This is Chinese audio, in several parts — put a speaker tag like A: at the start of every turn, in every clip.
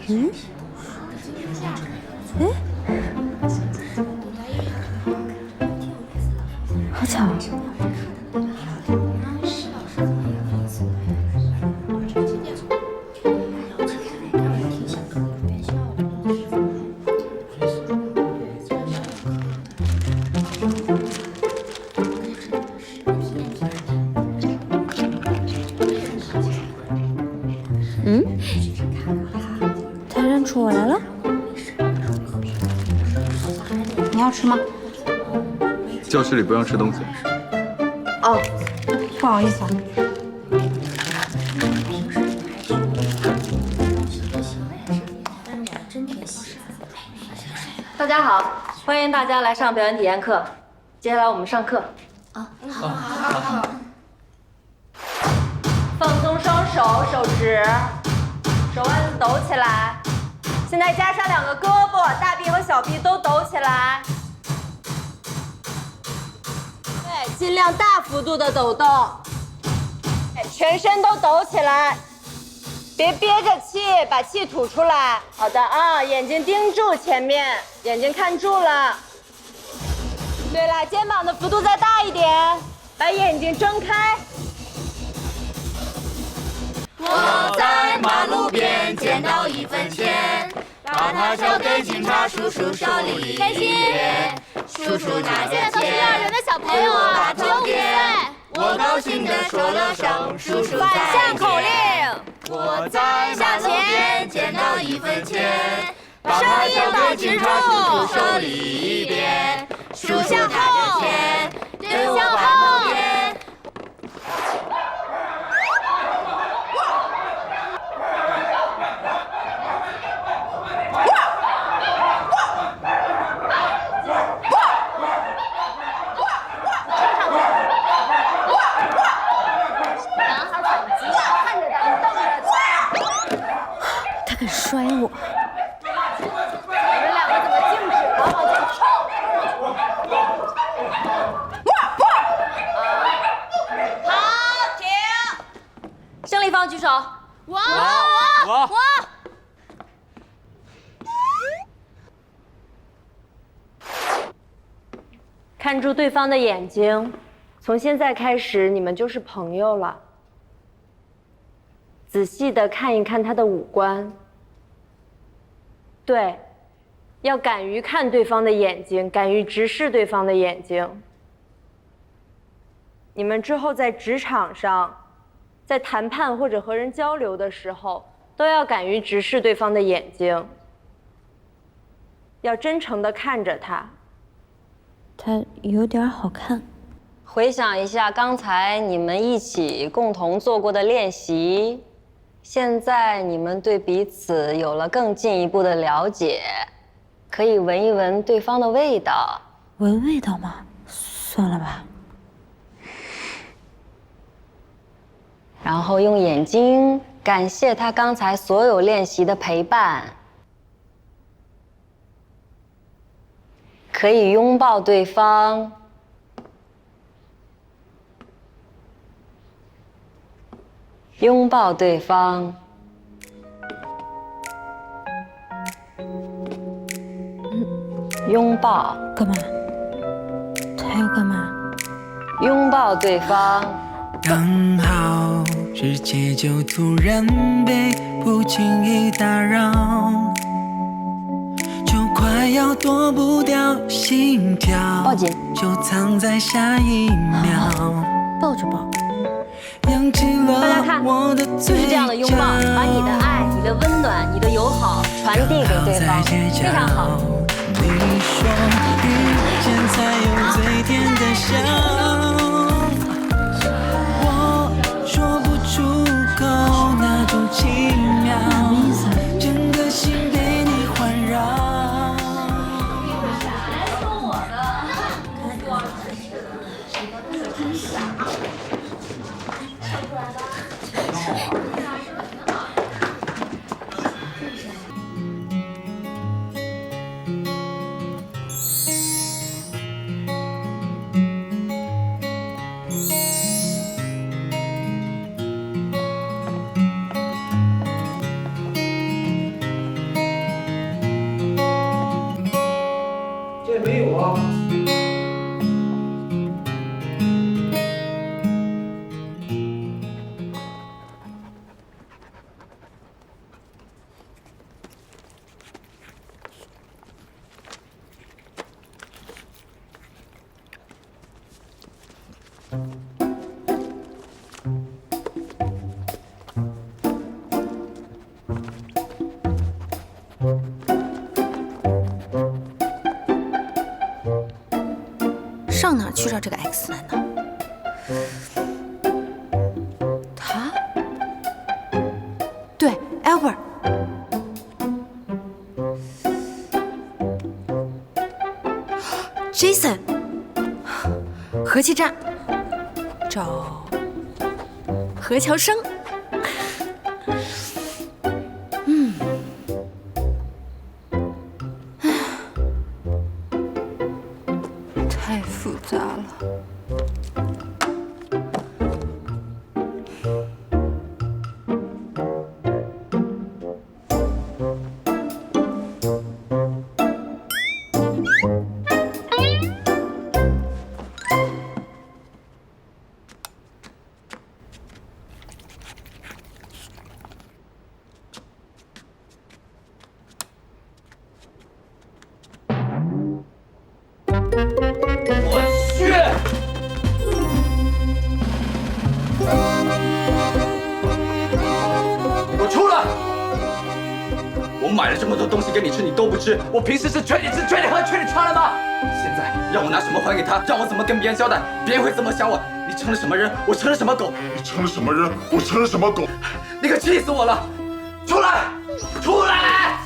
A: 嗯？哎，好巧。嗯？他认出我来了？
B: 你要吃吗？
C: 教室里不让吃东西。
B: 哦，不好意思啊。
D: 大家好，欢迎大家来上表演体验课。接下来我们上课。好。放松双手，手指，手腕子抖起来。现在加上2个胳膊，大臂和小臂都抖起来。对，尽量大幅度的抖动。全身都抖起来，别憋着气，把气吐出来。好的啊，眼睛盯住前面，眼睛看住了。对了，肩膀的幅度再大一点，把眼睛睁开。
E: 我在马路边捡到1分钱，把它交给警察叔叔手里。
F: 开心！
E: 叔叔拿着
F: 现在都是幼儿园的小朋友啊，只有5岁。
E: 我高兴地说了声叔叔
D: 反向
E: 再
D: 口令。
E: 我在马路边捡到1分钱，把它交给警察叔叔手里一遍。叔叔拿着钱对我摆头边。
A: 他敢摔我！
D: 你们2个怎么静止了？往前冲！好，停！胜利方举手。
F: 我。
D: 看住对方的眼睛，从现在开始，你们就是朋友了。仔细的看一看他的五官。对，要敢于看对方的眼睛，敢于直视对方的眼睛。你们之后在职场上，在谈判或者和人交流的时候，都要敢于直视对方的眼睛，要真诚地看着他。
A: 他有点好看。
D: 回想一下刚才你们一起共同做过的练习，现在你们对彼此有了更进一步的了解，可以闻一闻对方的味道。
A: 闻味道吗？算了吧。
D: 然后用眼睛感谢他刚才所有练习的陪伴。可以拥抱对方，拥抱对方。拥抱。
A: 干嘛？他要干嘛？
D: 拥抱对方。
G: 刚好世界就突然被不经意打扰，就快要躲不掉心跳，
D: 抱紧，
G: 就藏在下一秒。
A: 抱着抱。
G: 扬起了
D: 大家看，就是这样的拥抱，把你的爱、你的温暖、你的友好传递给对方，非常好。
G: 你说遇见才有最甜的笑，我说不出口那种奇妙，整个心被你环绕。
B: 去找这个 X 男呢？他？对 ，Albert。Jason。和气站，找何乔生。太复杂了。
C: 给我出来！我买了这么多东西给你吃，你都不吃。我平时是缺你吃、缺你喝、缺你穿了吗？现在让我拿什么还给他？让我怎么跟别人交代？别人会怎么想我？你成了什么人？我成了什么狗？
H: 你成了什么人？我成了什么狗？
C: 你可气死我了！出来！出来！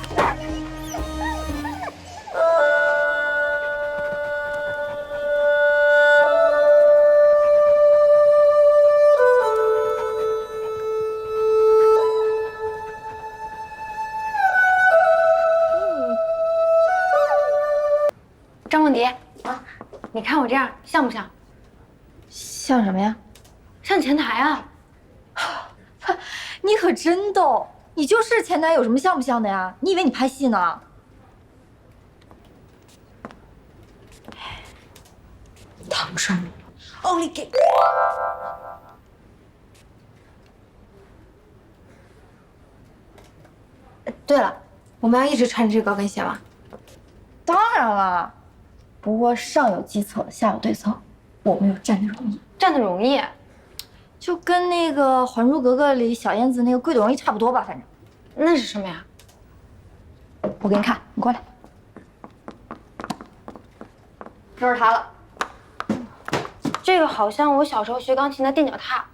B: 张梦迪啊，你看我这样像不像？
A: 像什么呀？
B: 像前台啊！
A: 你可真逗，你就是前台，有什么像不像的呀？你以为你拍戏呢？
B: 唐生，
A: 奥利给！对了，
B: 我们要一直穿着这个高跟鞋吗？
A: 当然了，不过上有计策，下有对策，我们有站得容易。
B: 站得容易，
A: 就跟那个《还珠格格》里小燕子那个跪得容易差不多吧，反正。
B: 那是什么呀？
A: 我给你看，你过来。就是它了。
B: 这个好像我小时候学钢琴的垫脚踏。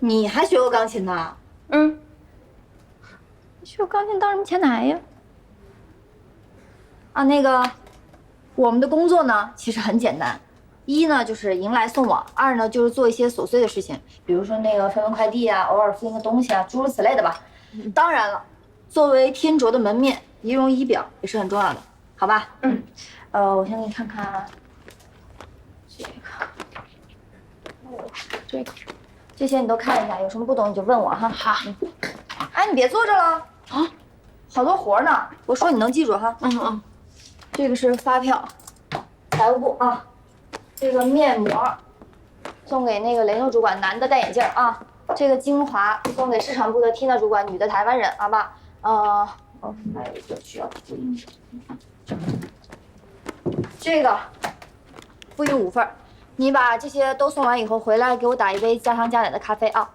A: 你还学过钢琴呢？
B: 嗯，
A: 学过钢琴当什么前台呀？啊，那个，我们的工作呢，其实很简单。一呢就是迎来送往，二呢就是做一些琐碎的事情，比如说那个分快递啊，偶尔付一个东西啊，诸如此类的吧。当然了，作为天卓的门面，仪容仪表也是很重要的，好吧？我先给你看看这个，这些你都看一下，有什么不懂你就问我哈。
B: 好。
A: 哎，你别坐着了啊，好多活呢，我说你能记住哈。这个是发票，财务部啊。这个面膜送给那个雷诺主管，男的戴眼镜啊。这个精华送给市场部的缇娜主管，女的台湾人，好吧？还有一个需要注意，这个复印5份，你把这些都送完以后回来给我打一杯加糖加奶的咖啡啊。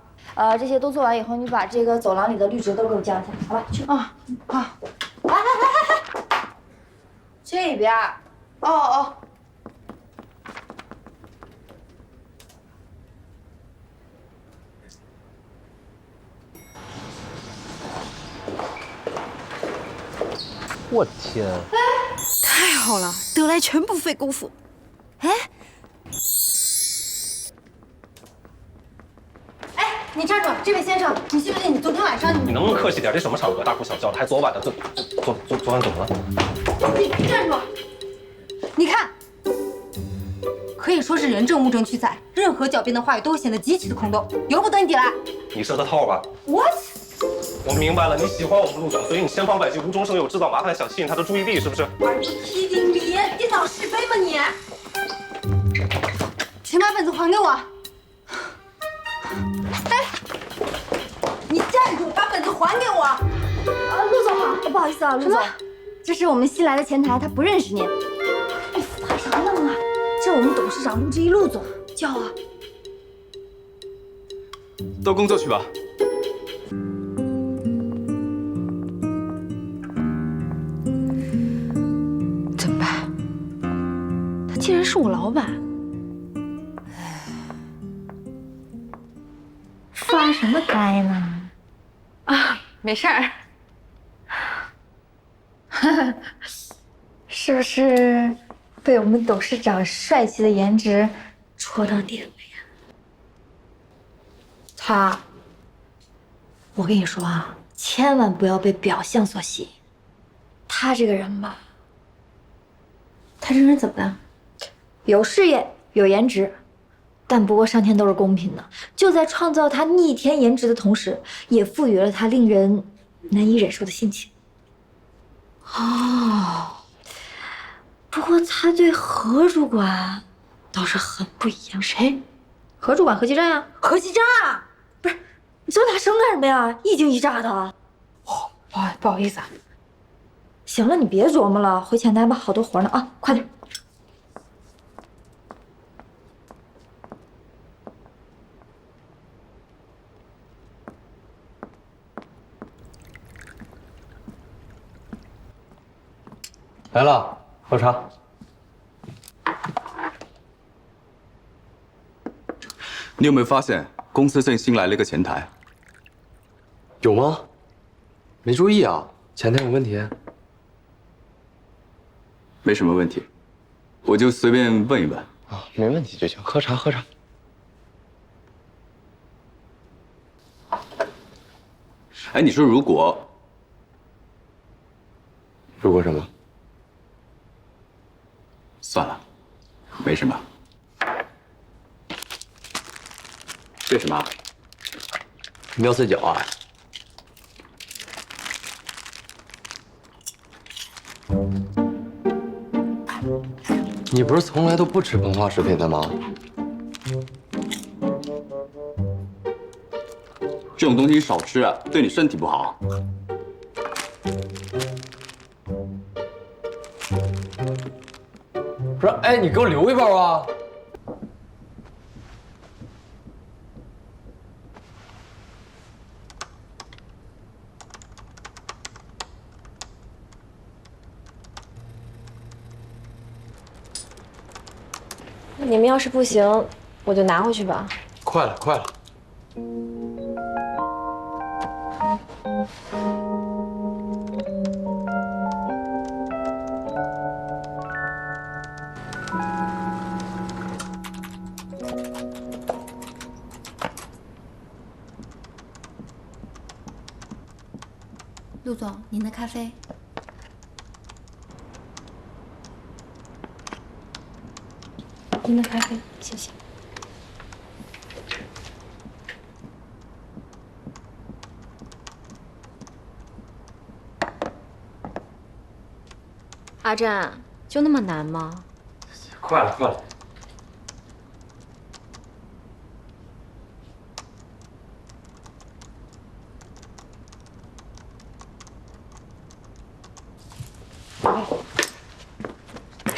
A: 这些都做完以后，你把这个走廊里的绿植都给我降一下，好吧？去啊，好，来，这边，哦。
I: 我天！
B: 太好了，得来全不费功夫。哎，
A: 你站住！这位先生，你信不信你昨天晚上
I: 你能不能客气点？这什么场合，大呼小叫的，还昨晚的，昨晚怎么了？
A: 你站住！
B: 你看，可以说是人证物证俱在，任何狡辩的话语都会显得极其的空洞，由不得你抵赖。
I: 你设的套吧
A: What？
I: 我明白了，你喜欢我们陆总，所以你千方百计无中生有，制造麻烦，想吸引他的注意力，是不是？
A: Are you kidding me？ 颠倒是非吗你？
B: 请把本子还给我。
A: 哎，你站住！把本子还给我！陆总好，不好意思啊，陆总，这是我们新来的前台，他不认识您。你发啥愣啊？这是我们董事长陆之一陆总，叫啊。
C: 都工作去吧。
B: 怎么办？他竟然是我老板。
A: 什么该呢？
B: 啊，没事儿。
A: 是不是被我们董事长帅气的颜值戳到点了呀？我跟你说啊，千万不要被表象所吸引。他这个人吧，
B: 他这个人怎么了？
A: 有事业，有颜值，但不过上天都是公平的，就在创造他逆天颜值的同时，也赋予了他令人难以忍受的性情。
B: 哦，
A: 不过他对何主管倒是很不一样。
B: 谁？
A: 何主管何其战呀？
B: 何其战啊！
A: 不是，你这么大声干什么呀？一惊一乍的。
B: 哦，不好意思啊。
A: 行了，你别琢磨了，回前台吧，好多活呢啊，快点。
J: 来了，喝茶。
C: 你有没有发现公司最新来了一个前台？
J: 有吗？没注意啊，前台有问题？
C: 没什么问题，我就随便问一问。
J: 啊，没问题就行。喝茶，喝茶。
C: 哎，你说如果
J: 什么？
C: 算了，没什么。这什么？
J: 苗四角啊？你不是从来都不吃膨化食品的吗？
C: 这种东西少吃，对你身体不好。
J: 不是，哎，你给我留一包啊！
A: 你们要是不行，我就拿回去吧。
J: 快了，快了。
B: 陆总，您的咖啡。您的咖啡，谢谢。
E: 阿占，就那么难吗？
J: 快了，快了。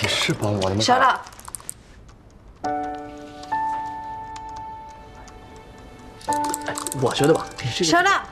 J: 你是帮我的吗？
B: 收了。
J: 我觉得吧，这个
B: 收了。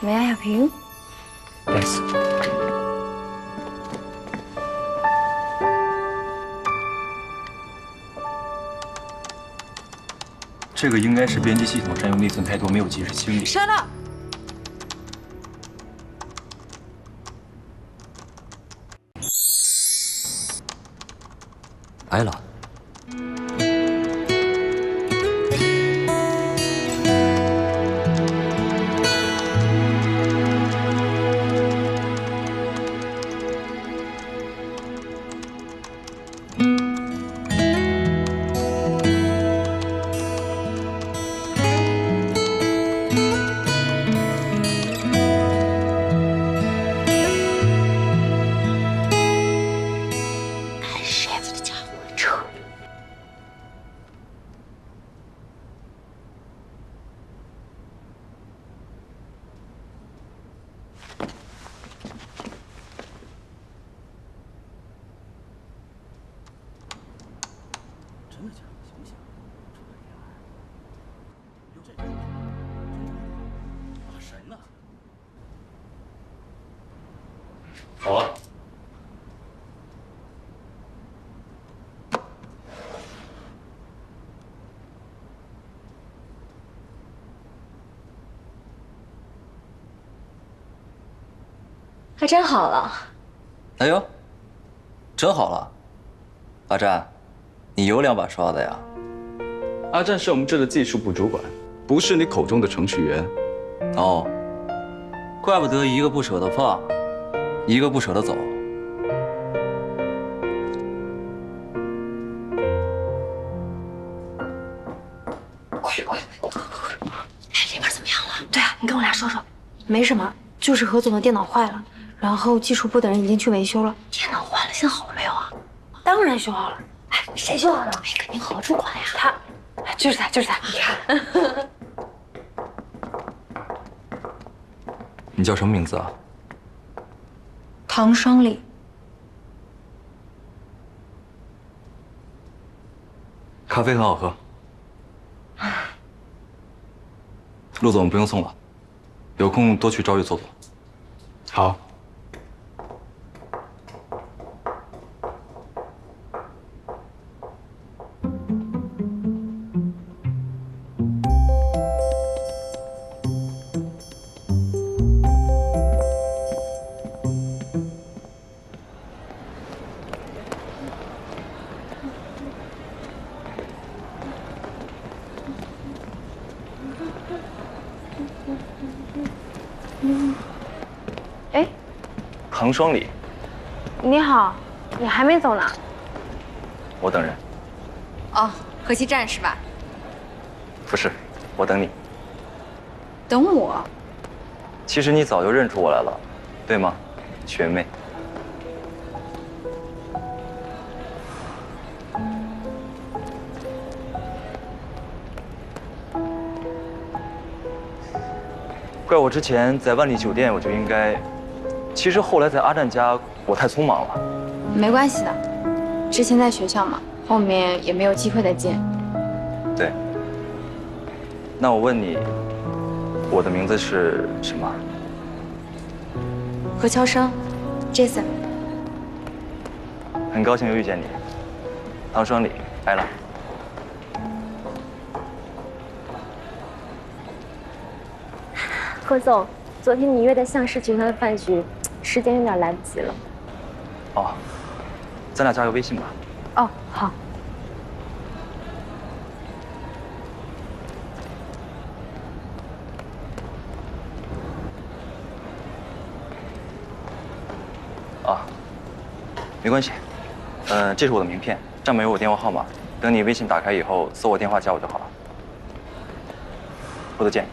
A: 没啊，小平。
J: Yes。
K: 这个应该是编辑系统占用内存太多，没有及时清理。
B: 收了。
J: 挨了。
A: 看 chef 的家伙，扯
I: 好了。
A: 还真好了。
C: 哎呦，真好了。阿占，你有2把刷的呀？阿占是我们这的技术部主管，不是你口中的程序员。哦，怪不得一个不舍得放，一个不舍得走。
A: 快！里面怎么样了？对啊，你跟我俩说说。没什么，就是何总的电脑坏了，然后技术部的人已经去维修了。电脑坏了，现在好了没有啊？当然修好了。哎，谁修好的？哎，肯定何主管呀。他，就是他。你看。
C: 你叫什么名字啊？
A: 唐双丽。
C: 咖啡很好喝。陆总不用送了，有空多去朝月坐坐。
J: 好。
D: 哎，
C: 唐双礼，
D: 你好，你还没走呢？
C: 我等人。
B: 哦，河西站是吧？
C: 不是，我等你。
B: 等我？
C: 其实你早就认出我来了，对吗，学妹？怪我之前在万丽酒店我就应该，其实后来在阿占家我太匆忙了。
A: 没关系的，之前在学校嘛，后面也没有机会再见。
C: 对。那我问你，我的名字是什么？
A: 何乔生 ，Jason。
C: 很高兴又遇见你，唐双礼，来了。
L: 何总，昨天你约的向氏集团的饭局，时间有点来不及了。
C: 哦，咱俩加个微信吧。
L: 哦，好。
C: 啊，没关系。这是我的名片，上面有我电话号码。等你微信打开以后，搜我电话加我就好了。回头见。